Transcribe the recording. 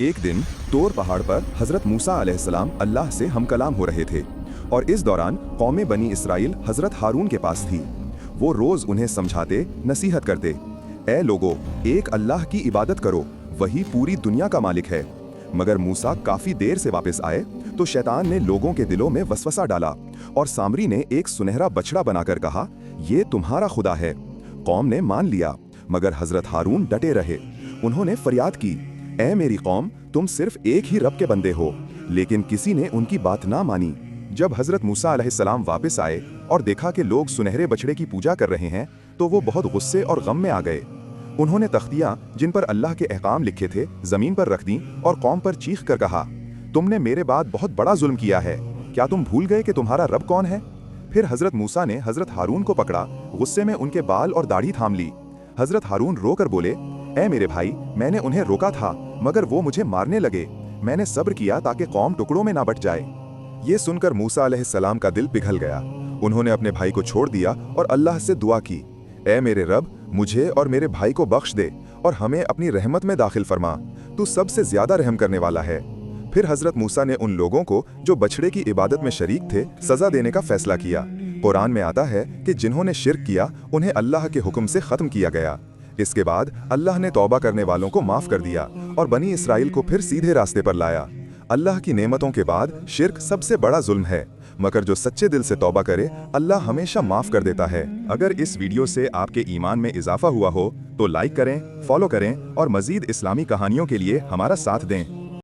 एक दिन तोर पहाड़ पर हजरत मूसा अलैहिस्सलाम अल्लाह से हम कलाम हो रहे थे और इस दौरान कौम बनी इसराइल हजरत हारून के पास थी। वो रोज उन्हें समझाते, नसीहत करते, ए लोगो, एक अल्लाह की इबादत करो, वही पूरी दुनिया का मालिक है। मगर मूसा काफी देर से वापस आए तो शैतान ने लोगों के दिलों में वसवसा डाला और सामरी ने एक सुनहरा बछड़ा बनाकर कहा, ये तुम्हारा खुदा है। कौम ने मान लिया, मगर हजरत हारून डटे रहे। उन्होंने फरियाद की, ऐ मेरी कौम, तुम सिर्फ एक ही रब के बंदे हो। लेकिन किसी ने उनकी बात ना मानी। जब हजरत मूसा अलैहिस्सलाम वापस आए और देखा कि लोग सुनहरे बछड़े की पूजा कर रहे हैं तो वो बहुत गुस्से और गम में आ गए। उन्होंने तख्तियां जिन पर अल्लाह के अहकाम लिखे थे जमीन पर रख दी और कौम पर चीख कर कहा, तुमने मेरे बाद बहुत बड़ा जुल्म किया है। क्या तुम भूल गए कि तुम्हारा रब कौन है? फिर हजरत मूसा ने हजरत हारून को पकड़ा, गुस्से में उनके बाल और दाढ़ी थाम ली। हजरत हारून रोकर बोले, ऐ मेरे भाई, मैंने उन्हें रोका था मगर वो मुझे मारने लगे। मैंने सब्र किया ताकि कौम टुकड़ों में ना बट जाए। ये सुनकर मूसा अलैहिस्सलाम का दिल पिघल गया। उन्होंने अपने भाई को छोड़ दिया और अल्लाह से दुआ की, ऐ मेरे रब, मुझे और मेरे भाई को बख्श दे और हमें अपनी रहमत में दाखिल फरमा। तू सबसे ज्यादा रहम करने वाला है। फिर हजरत मूसा ने उन लोगों को जो बछड़े की इबादत में शरीक थे सजा देने का फैसला किया। कुरान में आता है कि जिन्होंने शिर्क किया उन्हें अल्लाह के हुक्म से खत्म किया गया। इसके बाद अल्लाह ने तौबा करने वालों को माफ कर दिया और बनी इसराइल को फिर सीधे रास्ते पर लाया। अल्लाह की नेमतों के बाद शिर्क सबसे बड़ा जुल्म है, मगर जो सच्चे दिल से तौबा करे अल्लाह हमेशा माफ कर देता है। अगर इस वीडियो से आपके ईमान में इजाफा हुआ हो तो लाइक करें, फॉलो करें और मजीद इस्लामी कहानियों के लिए हमारा साथ दें।